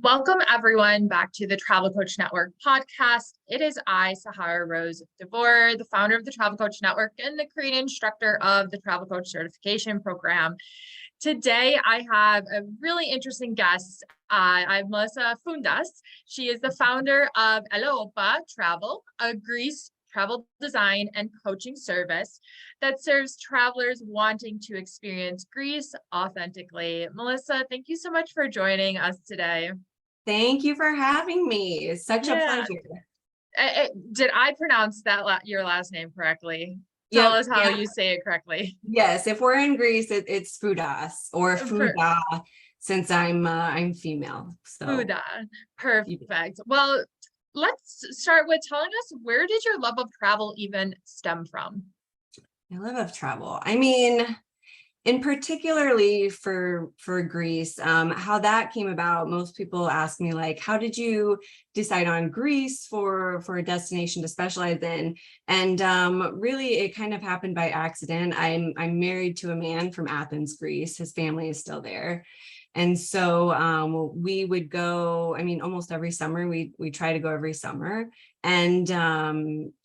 Welcome everyone back to the Travel Coach Network podcast. It is I, Sahara Rose DeVore, the founder of the Travel Coach Network and the creating instructor of the Travel Coach Certification Program. Today, I have a really interesting guest. I'm Melissa Fountas. She is the founder of Ela Opa Travel, a Greece travel design and coaching service that serves travelers wanting to experience Greece authentically. Melissa, thank you so much for joining us today. Thank you for having me. It's such a pleasure. Did I pronounce that your last name correctly? Tell us how you say it correctly. Yes, if we're in Greece, it's Fountas or Fouda, since I'm female. So Fouda, perfect. Well, let's start with telling us, where did your love of travel even stem from? My love of travel. I mean, in particularly for Greece, how that came about, most people ask me, like, how did you decide on Greece for a destination to specialize in? And really, it kind of happened by accident. I'm married to a man from Athens, Greece. His family is still there. And so we would go, I mean, almost every summer, we try to go every summer. And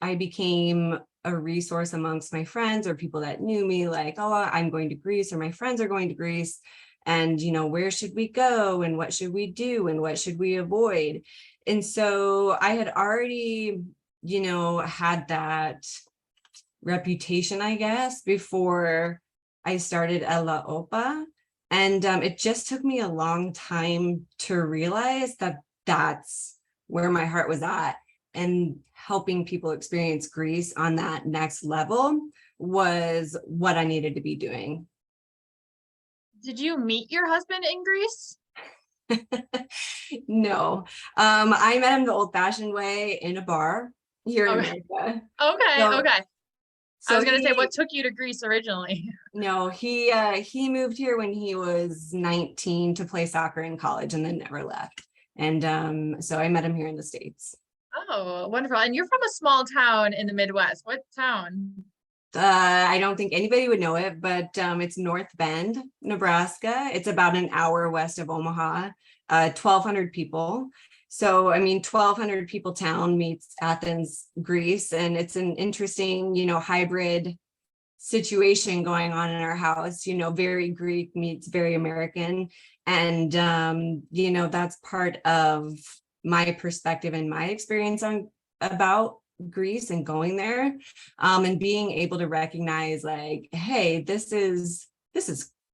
I became a resource amongst my friends or people that knew me, like, oh, I'm going to Greece, or my friends are going to Greece. And, where should we go? And what should we do? And what should we avoid? And so I had already, had that reputation, I guess, before I started Ela Opa. And it just took me a long time to realize that that's where my heart was at. And helping people experience Greece on that next level was what I needed to be doing. Did you meet your husband in Greece? No, I met him the old-fashioned way in a bar here in America. Okay. So I was going to say, what took you to Greece originally? No, he moved here when he was 19 to play soccer in college and then never left. And so I met him here in the States. Oh, wonderful. And you're from a small town in the Midwest. What town? I don't think anybody would know it, but it's North Bend, Nebraska. It's about an hour west of Omaha, 1,200 people. So, I mean, 1,200 people town meets Athens, Greece, and it's an interesting, hybrid situation going on in our house, very Greek meets very American. And, that's part of my perspective and my experience about Greece and going there, and being able to recognize, like, hey, this is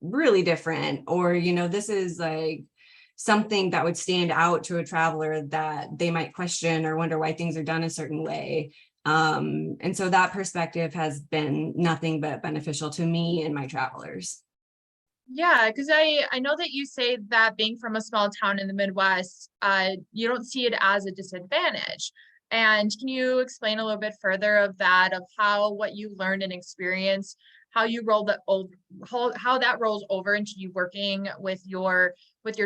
really different, or this is like something that would stand out to a traveler that they might question or wonder why things are done a certain way. And so that perspective has been nothing but beneficial to me and my travelers. Yeah, because I know that you say that being from a small town in the Midwest, you don't see it as a disadvantage. And can you explain a little bit further of that, of how what you learned and experienced, how you rolled that how that rolls over into you working with your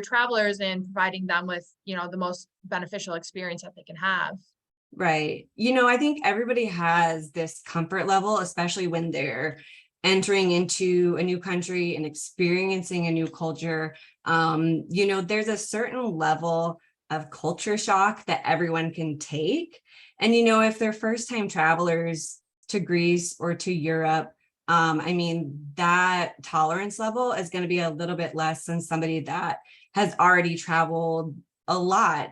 travelers and providing them with, the most beneficial experience that they can have? Right. I think everybody has this comfort level, especially when they're entering into a new country and experiencing a new culture. There's a certain level of culture shock that everyone can take. And, if they're first-time travelers to Greece or to Europe, I mean, that tolerance level is going to be a little bit less than somebody that has already traveled a lot,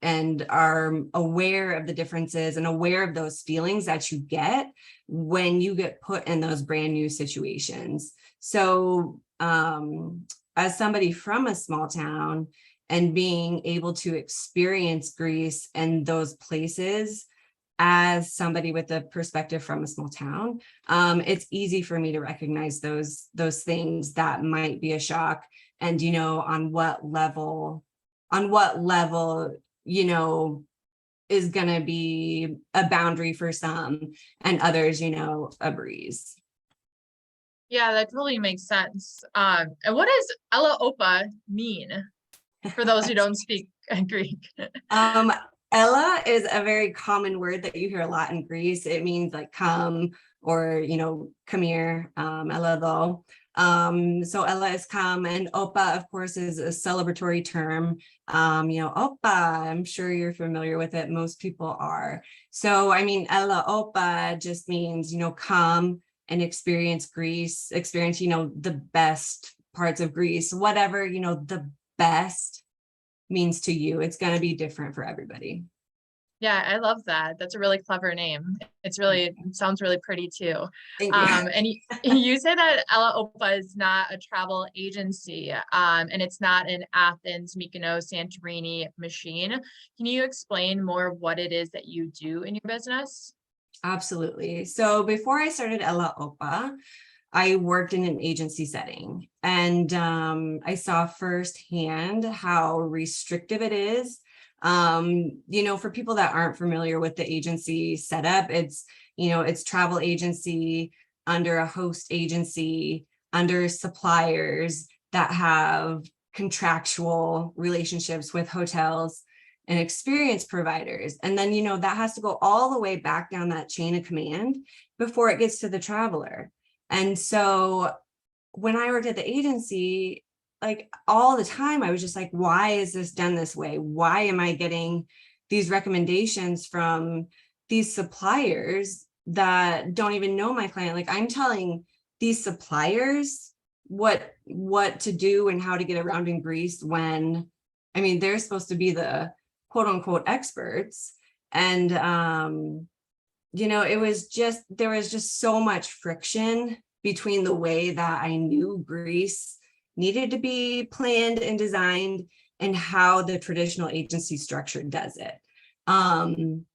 and are aware of the differences and aware of those feelings that you get when you get put in those brand new situations. So as somebody from a small town and being able to experience Greece and those places as somebody with a perspective from a small town, it's easy for me to recognize those things that might be a shock. And, on what level, is going to be a boundary for some, and others, a breeze. Yeah, that totally makes sense. And what does Ela Opa mean for those who don't speak Greek? Ella is a very common word that you hear a lot in Greece. It means like come, or, come here, Ella though. So Ela is come, and Opa, of course, is a celebratory term. Oppa, I'm sure you're familiar with it. Most people are. So, I mean, Ela Opa just means, come and experience Greece, experience, the best parts of Greece, whatever, the best means to you. It's going to be different for everybody. Yeah, I love that. That's a really clever name. It sounds really pretty too. Thank you. And you say that Ela Opa is not a travel agency, and it's not an Athens, Mykonos, Santorini machine. Can you explain more what it is that you do in your business? Absolutely. So before I started Ela Opa, I worked in an agency setting, and I saw firsthand how restrictive it is. For people that aren't familiar with the agency setup, it's travel agency under a host agency, under suppliers that have contractual relationships with hotels and experience providers. And then, that has to go all the way back down that chain of command before it gets to the traveler. And so when I worked at the agency, like all the time, I was just like, why is this done this way? Why am I getting these recommendations from these suppliers that don't even know my client? Like, I'm telling these suppliers what to do and how to get around in Greece when, I mean, they're supposed to be the quote unquote experts. And, there was just so much friction between the way that I knew Greece needed to be planned and designed and how the traditional agency structure does it. And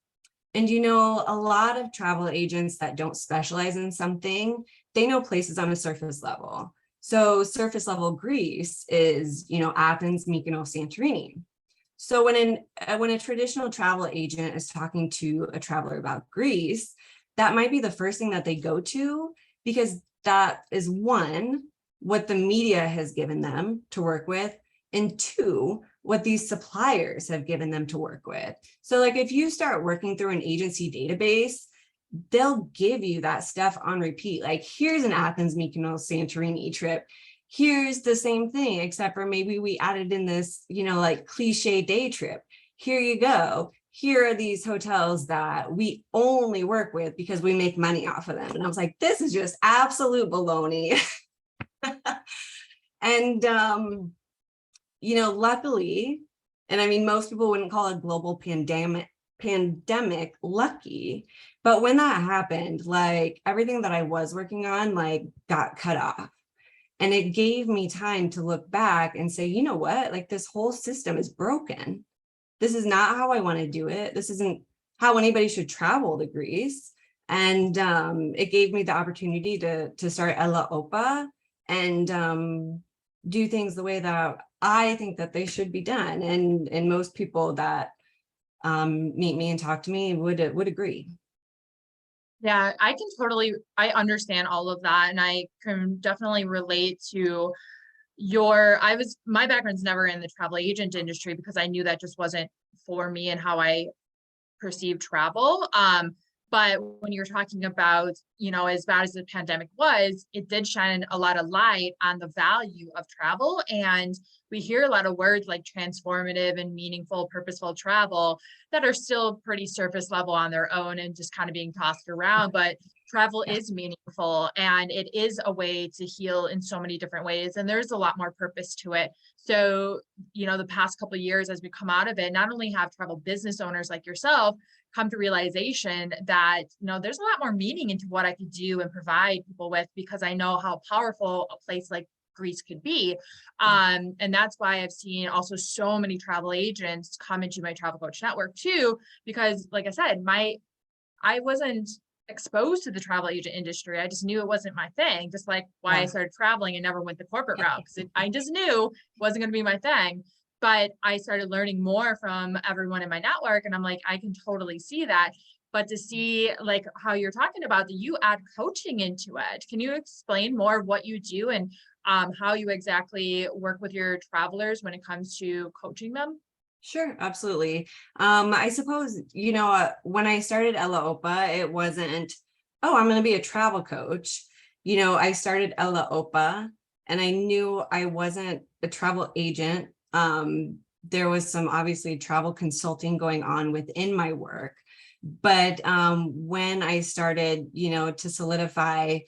a lot of travel agents that don't specialize in something, they know places on a surface level. So surface level Greece is, Athens, Mykonos, Santorini. So when a traditional travel agent is talking to a traveler about Greece, that might be the first thing that they go to, because that is one, what the media has given them to work with, and two, what these suppliers have given them to work with. So like if you start working through an agency database, they'll give you that stuff on repeat. Like, here's an Athens, Mykonos, Santorini trip. Here's the same thing, except for maybe we added in this, like cliche day trip. Here you go. Here are these hotels that we only work with because we make money off of them. And I was like, this is just absolute baloney. And, luckily, and I mean, most people wouldn't call a global pandemic lucky, but when that happened, like everything that I was working on, like got cut off. And it gave me time to look back and say, you know what, like this whole system is broken. This is not how I want to do it. This isn't how anybody should travel to Greece. And it gave me the opportunity to start Ela Opa and do things the way that I think that they should be done. And most people that meet me and talk to me would agree. Yeah, I understand all of that. And I can definitely relate to my background's never in the travel agent industry because I knew that just wasn't for me and how I perceive travel. But when you're talking about, as bad as the pandemic was, it did shine a lot of light on the value of travel. And we hear a lot of words like transformative and meaningful, purposeful travel that are still pretty surface level on their own and just kind of being tossed around. But travel is meaningful and it is a way to heal in so many different ways. And there's a lot more purpose to it. So, the past couple of years as we come out of it, not only have travel business owners like yourself come to realization that, there's a lot more meaning into what I could do and provide people with, because I know how powerful a place like Greece could be. And that's why I've seen also so many travel agents come into my travel coach network too, because like I said, I wasn't exposed to the travel agent industry. I just knew it wasn't my thing, just like why I started traveling and never went the corporate route, because I just knew it wasn't going to be my thing. But I started learning more from everyone in my network, and I'm like, I can totally see that. But to see like how you're talking about that you add coaching into it, can you explain more of what you do and how you exactly work with your travelers when it comes to coaching them? Sure, absolutely. I suppose, when I started Ela Opa, it wasn't, oh, I'm going to be a travel coach. I started Ela Opa, and I knew I wasn't a travel agent. There was some obviously travel consulting going on within my work. But when I started, to solidify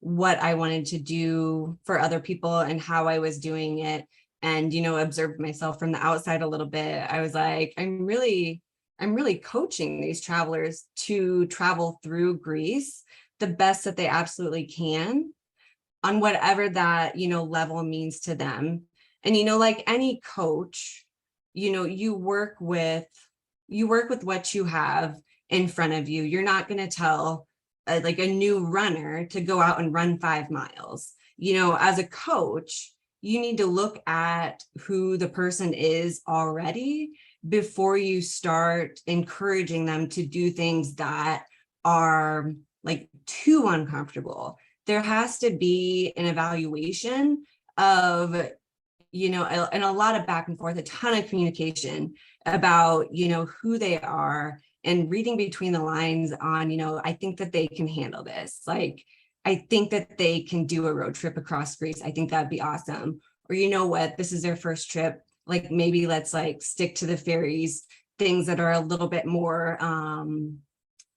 what I wanted to do for other people and how I was doing it, and, observed myself from the outside a little bit, I was like, I'm really coaching these travelers to travel through Greece the best that they absolutely can on whatever that, level means to them. And, like any coach, you work with what you have in front of you. You're not going to tell like a new runner to go out and run 5 miles. As a coach, you need to look at who the person is already before you start encouraging them to do things that are like too uncomfortable. There has to be an evaluation of, and a lot of back and forth, a ton of communication about, who they are, and reading between the lines on, I think that they can handle this. Like, I think that they can do a road trip across Greece. I think that'd be awesome. Or, what, this is their first trip. Like, maybe let's like stick to the ferries, things that are a little bit more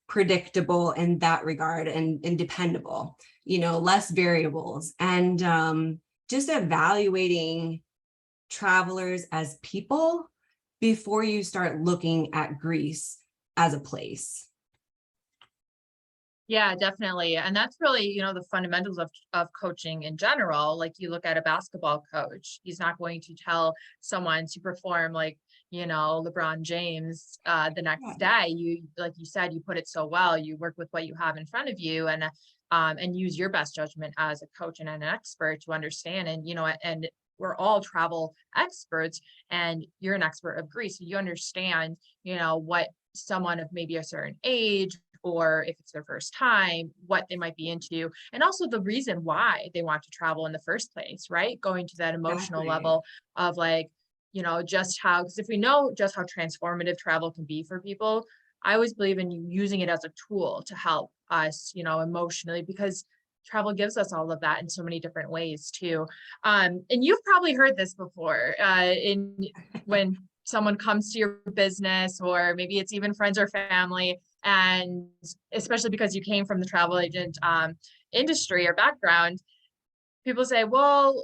predictable in that regard, and dependable, less variables. And just evaluating travelers as people before you start looking at Greece as a place. Yeah, definitely. And that's really, the fundamentals of coaching in general. Like, you look at a basketball coach, he's not going to tell someone to perform like, LeBron James the next day. You, like you said, you put it so well, you work with what you have in front of you, and use your best judgment as a coach and an expert to understand. And, and we're all travel experts, and you're an expert of Greece. So you understand, what someone of maybe a certain age, or if it's their first time, what they might be into, and also the reason why they want to travel in the first place, right? Going to that emotional level of like, just how, because if we know just how transformative travel can be for people, I always believe in using it as a tool to help us, emotionally, because travel gives us all of that in so many different ways too. And you've probably heard this before, when someone comes to your business, or maybe it's even friends or family, and especially because you came from the travel agent industry or background, people say, well,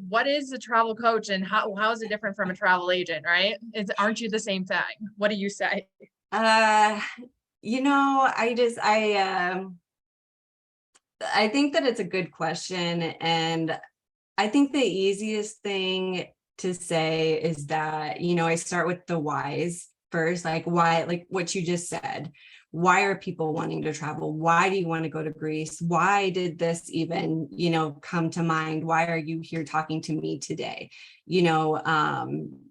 what is a travel coach, and how is it different from a travel agent, right? Aren't you the same thing? What do you say? I think that it's a good question. And I think the easiest thing to say is that, I start with the whys first, like why, like what you just said. Why are people wanting to travel? Why do you want to go to Greece? Why did this even, come to mind? Why are you here talking to me today?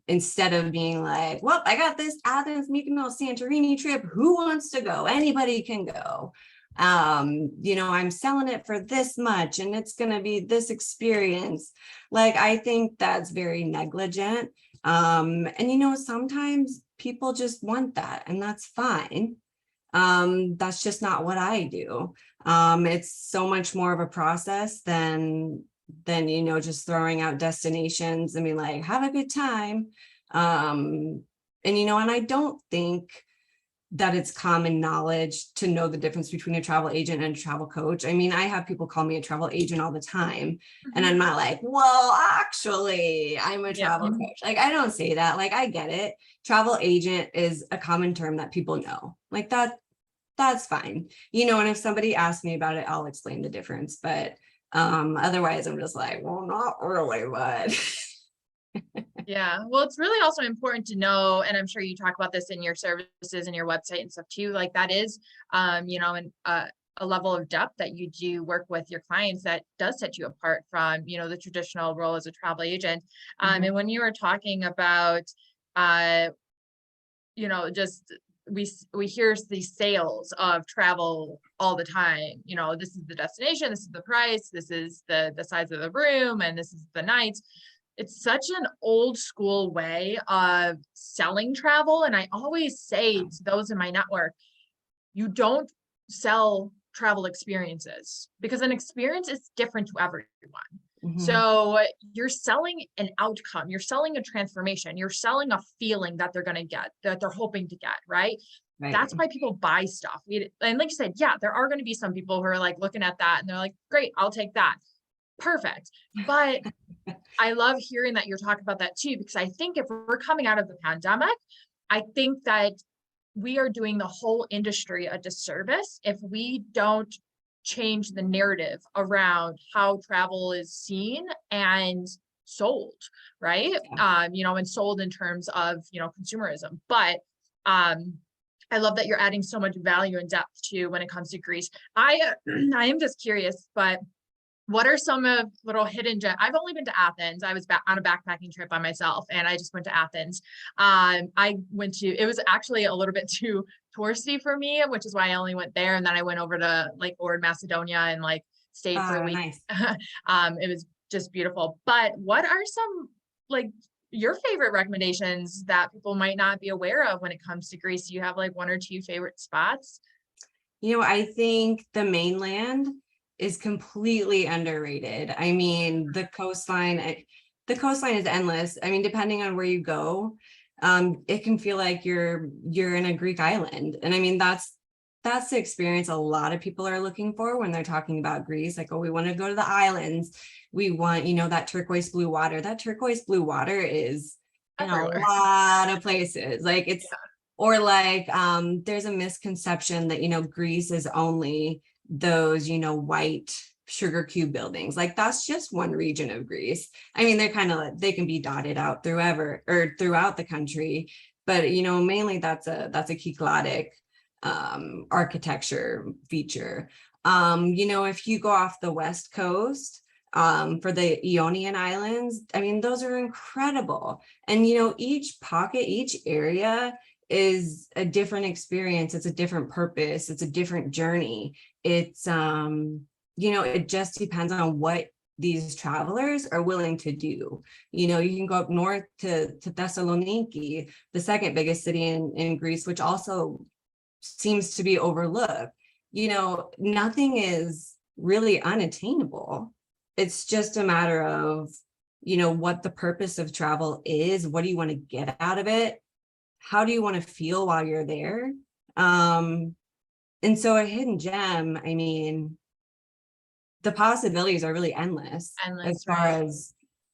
Instead of being like, well, I got this Athens, Mykonos, Santorini trip. Who wants to go? Anybody can go. I'm selling it for this much, and it's going to be this experience. Like, I think that's very negligent. And, sometimes people just want that, and that's fine. That's just not what I do. It's so much more of a process than just throwing out destinations. I mean, like, have a good time. And I don't think that it's common knowledge to know the difference between a travel agent and a travel coach. I mean, I have people call me a travel agent all the time, and I'm not like, well, actually, I'm a travel coach. Like, I don't say that. Like, I get it. Travel agent is a common term that people know. Like, that's fine. And if somebody asks me about it, I'll explain the difference. But otherwise, I'm just like, well, not really, but Yeah, well, it's really also important to know, and I'm sure you talk about this in your services and your website and stuff too, like that is, and a level of depth that you do work with your clients that does set you apart from, the traditional role as a travel agent. And when you were talking about, just we hear these sales of travel all the time. This is the destination, this is the price, this is the size of the room, and this is the nights. It's such an old school way of selling travel. And I always say to those in my network, you don't sell travel experiences, because an experience is different to everyone. Mhm. So you're selling an outcome, you're selling a transformation, you're selling a feeling that they're going to get, that they're hoping to get, right? Right. That's why people buy stuff. And like you said, yeah, there are going to be some people who are like looking at that and they're like, great, I'll take that. Perfect. But I love hearing that you're talking about that too, because I think if we're coming out of the pandemic, I think that we are doing the whole industry a disservice if we don't change the narrative around how travel is seen and sold, right? Yeah. And sold in terms of, consumerism. But I love that you're adding so much value and depth to when it comes to Greece. I am just curious, but what are some of little hidden gems? I've only been to Athens. I was back on a backpacking trip by myself, and I just went to Athens. It was actually a little bit too touristy for me, which is why I only went there. And then I went over to like Ord, Macedonia, and like stayed for a week. Nice. It was just beautiful. But what are some like your favorite recommendations that people might not be aware of when it comes to Greece? Do you have like one or two favorite spots? I think the mainland is completely underrated. I mean, the coastline is endless. I mean, depending on where you go, it can feel like you're in a Greek island. And I mean, that's the experience a lot of people are looking for when they're talking about Greece. Like, oh, we want to go to the islands. We want, that turquoise blue water. That turquoise blue water is in a Everywhere. lot of places. Like Yeah, or like there's a misconception that Greece is only those white sugar cube buildings. Like that's just one region of Greece. I mean, they're kind of like, they can be dotted out throughout the country, but mainly that's a Kykladic architecture feature. If you go off the west coast, for the Ionian Islands, I mean, those are incredible. And each pocket, each area is a different experience. It's a different purpose. It's a different journey. It's it just depends on what these travelers are willing to do. You can go up north to Thessaloniki, the second biggest city in Greece, which also seems to be overlooked. Nothing is really unattainable. It's just a matter of what the purpose of travel is. What do you want to get out of it? How do you want to feel while you're there? And so a hidden gem, I mean, the possibilities are really endless as endless, far right?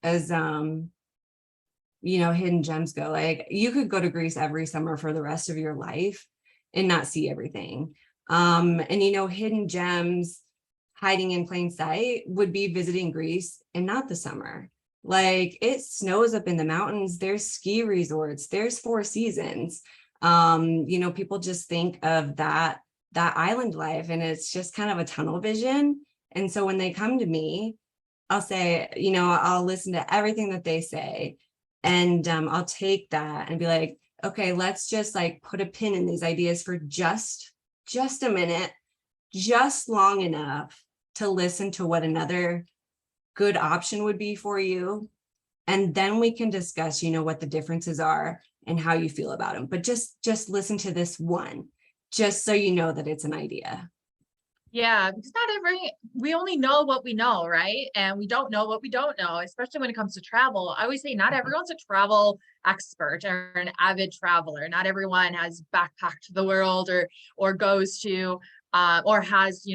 as hidden gems go. Like you could go to Greece every summer for the rest of your life and not see everything. And hidden gems hiding in plain sight would be visiting Greece and not the summer. Like it snows up in the mountains, there's ski resorts, there's Four Seasons. People just think of that island life and it's just kind of a tunnel vision. And so when they come to me, I'll say, I'll listen to everything that they say. And I'll take that and be like, okay, let's just like put a pin in these ideas for just a minute, just long enough to listen to what another good option would be for you. And then we can discuss, what the differences are and how you feel about them. But just listen to this one, just so you know that it's an idea. Yeah, because we only know what we know, right? And we don't know what we don't know, especially when it comes to travel. I always say not everyone's a travel expert or an avid traveler. Not everyone has backpacked the world or goes to or has,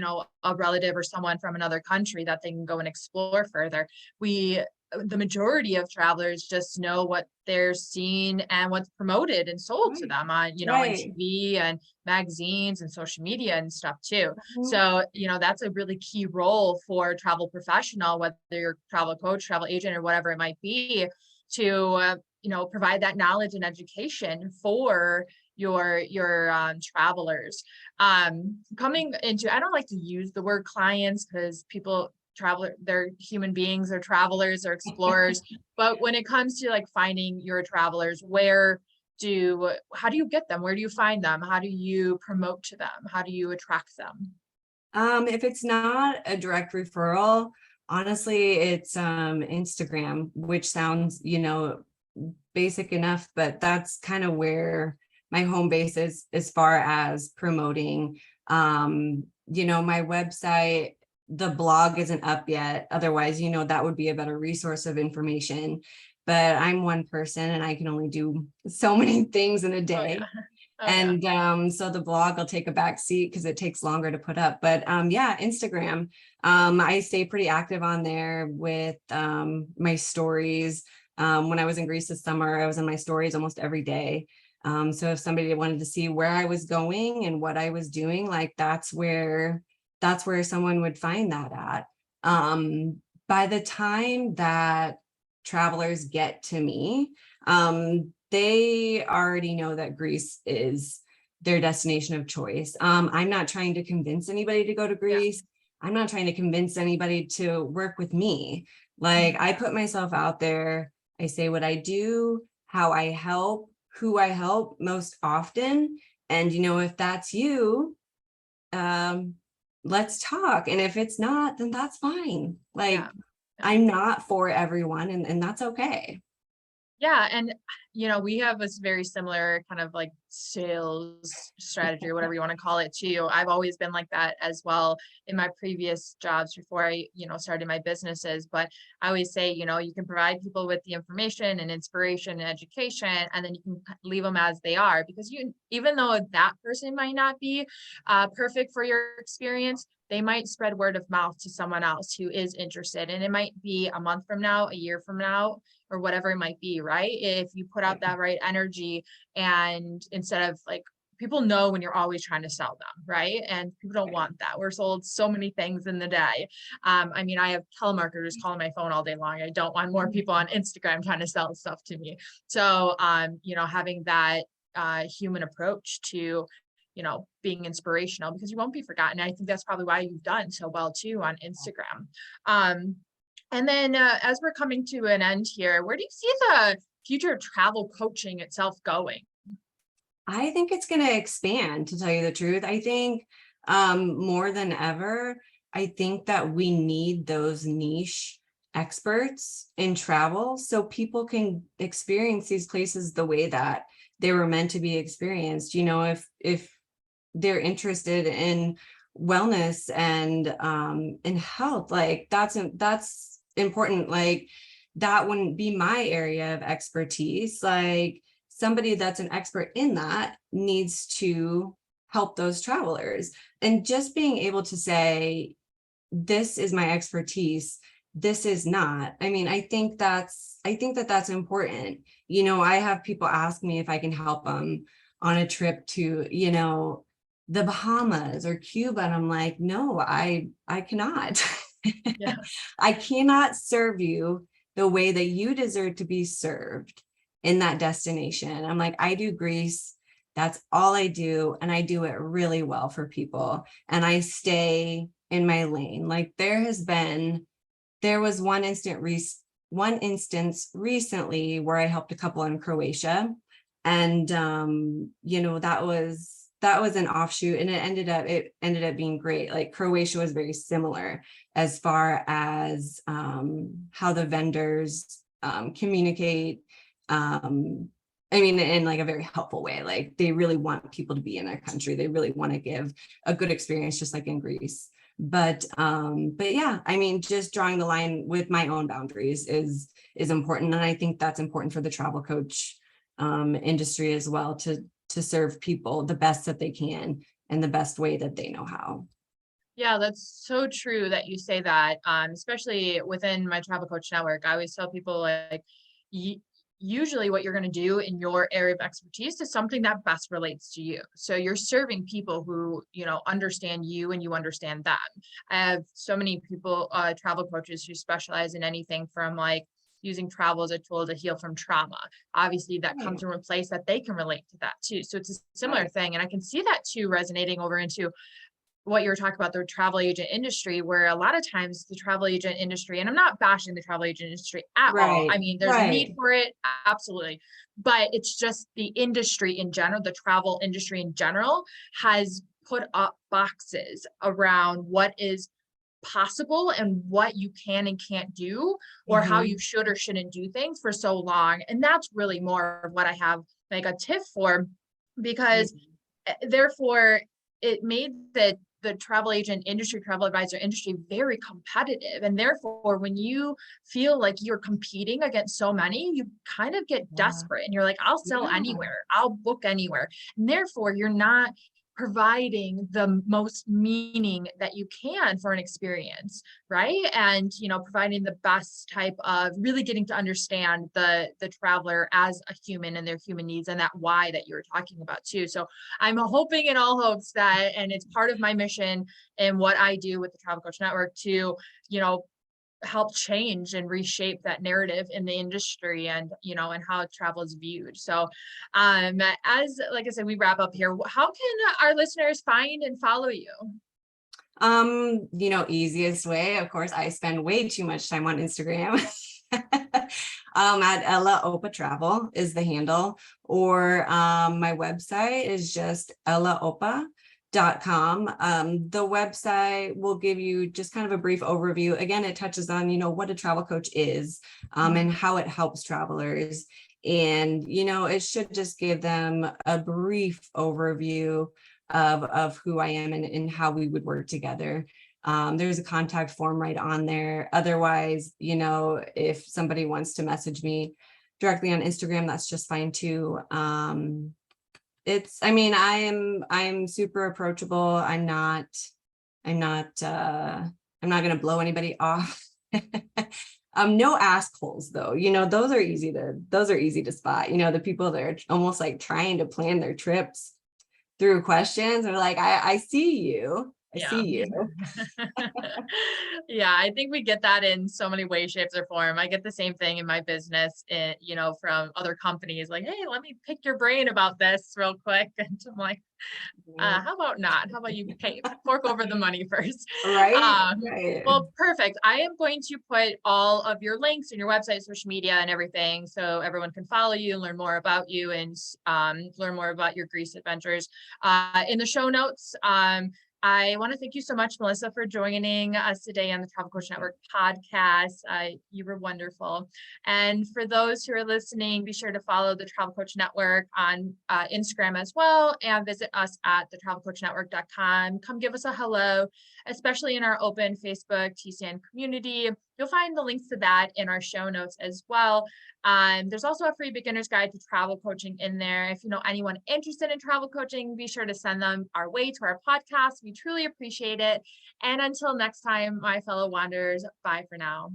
a relative or someone from another country that they can go and explore further. The majority of travelers just know what they're seeing and what's promoted and sold to Right. them on, on Right. TV and magazines and social media and stuff too. Mhm. So, that's a really key role for a travel professional, whether you're a travel coach, travel agent, or whatever it might be, to, provide that knowledge and education for your travelers. Coming into, I don't like to use the word clients because they're human beings, they're travelers, they're explorers. But when it comes to like finding your travelers, how do you get them? Where do you find them? How do you promote to them? How do you attract them? If it's not a direct referral, honestly, it's Instagram, which sounds, basic enough, but that's kind of where my home base is as far as promoting. My website, the blog isn't up yet. Otherwise, that would be a better resource of information. But I'm one person and I can only do so many things in a Oh day. yeah. Oh yeah. And so the blog will take a back seat because it takes longer to put up. But yeah, Instagram. I stay pretty active on there with my stories. When I was in Greece this summer, I was in my stories almost every day. So if somebody wanted to see where I was going and what I was doing, like that's where someone would find that at. By the time that travelers get to me, they already know that Greece is their destination of choice. I'm not trying to convince anybody to go to Yeah. Greece. I'm not trying to convince anybody to work with me. Like I put myself out there. I say what I do, how I help, who I help most often. And, if that's you, let's talk. And if it's not, then that's fine. Like Yeah. I'm not for everyone, and that's okay. Yeah. And, we have this very similar kind of like sales strategy or whatever you want to call it too. I've always been like that as well in my previous jobs before I, started my businesses. But I always say, you can provide people with the information and inspiration and education, and then you can leave them as they are, because even though that person might not be perfect for your experience, they might spread word of mouth to someone else who is interested. And it might be a month from now, a year from now, or whatever it might be, right? If you put out that right energy, and instead of like, people know when you're always trying to sell them, right? And people don't want that. We're sold so many things in the day. I have telemarketers calling my phone all day long. I don't want more people on Instagram trying to sell stuff to me. So, having that human approach to being inspirational, because you won't be forgotten. I think that's probably why you've done so well too on Instagram. And then as we're coming to an end here, where do you see the future of travel coaching itself going? I think it's going to expand, to tell you the truth. I think more than ever, I think that we need those niche experts in travel so people can experience these places the way that they were meant to be experienced. If they're interested in wellness and in health, like that's important. Like that wouldn't be my area of expertise. Like somebody that's an expert in that needs to help those travelers. And just being able to say, this is my expertise, this is not. I think that's important. I have people ask me if I can help them on a trip to, the Bahamas or Cuba. And I'm like, no, I cannot. Yeah. I cannot serve you the way that you deserve to be served in that destination. I'm like, I do Greece. That's all I do. And I do it really well for people. And I stay in my lane. Like there was one instance recently where I helped a couple in Croatia. And that was an offshoot, and it ended up being great. Like Croatia was very similar as far as how the vendors communicate. In like a very helpful way. Like they really want people to be in their country. They really want to give a good experience, just like in Greece. But yeah, just drawing the line with my own boundaries is important. And I think that's important for the travel coach industry as well, to serve people the best that they can and the best way that they know how. Yeah, that's so true that you say that. Especially within my travel coach network, I always tell people like, usually what you're going to do in your area of expertise is something that best relates to you. So you're serving people who, understand you and you understand them. I have so many people, travel coaches who specialize in anything from like using travel as a tool to heal from trauma. Obviously that comes from a place that they can relate to that too. So it's a similar thing. And I can see that too resonating over into what you were talking about, the travel agent industry, where a lot of times the travel agent industry, and I'm not bashing the travel agent industry at all. There's a need for it. Absolutely. But it's just the industry in general, the travel industry in general has put up boxes around what is possible and what you can and can't do, or how you should or shouldn't do things for so long. And that's really more of what I have like a tip for, because therefore it made the travel agent industry, travel advisor industry very competitive. And therefore, when you feel like you're competing against so many, you kind of get Yeah. desperate and you're like, I'll sell Yeah. anywhere, I'll book anywhere. And therefore, you're not providing the most meaning that you can for an experience, right? And providing the best type of really getting to understand the traveler as a human and their human needs, and that why that you were talking about too. So I'm hoping in all hopes that, and it's part of my mission and what I do with the Travel Coach Network to, help change and reshape that narrative in the industry, and and how travel is viewed. So as like I said, we wrap up here, how can our listeners find and follow you? Easiest way, of course, I spend way too much time on Instagram. At Ela Opa Travel is the handle, or my website is just elaopa.com. The website will give you just kind of a brief overview. Again, it touches on, what a travel coach is, and how it helps travelers. And, it should just give them a brief overview of who I am and how we would work together. There's a contact form right on there. Otherwise, if somebody wants to message me directly on Instagram, that's just fine too. I'm super approachable. I'm not going to blow anybody off. No assholes though, those are easy to spot, the people that are almost like trying to plan their trips through questions, and like, I see you. I see you. Yeah, I think we get that in so many ways, shapes, or form. I get the same thing in my business, from other companies, like, hey, let me pick your brain about this real quick. And I'm like, how about not? How about you fork over the money first? Right. Right. Well, perfect. I am going to put all of your links and your website, social media, and everything, so everyone can follow you, learn more about you, and learn more about your Greece adventures in the show notes. I want to thank you so much, Melissa, for joining us today on the Travel Coach Network podcast. You were wonderful. And for those who are listening, be sure to follow the Travel Coach Network on Instagram as well, and visit us at thetravelcoachnetwork.com. Come give us a hello, especially in our open Facebook TCN community. You'll find the links to that in our show notes as well. There's also a free beginner's guide to travel coaching in there. If you know anyone interested in travel coaching, be sure to send them our way to our podcast. We truly appreciate it. And until next time, my fellow wanderers, bye for now.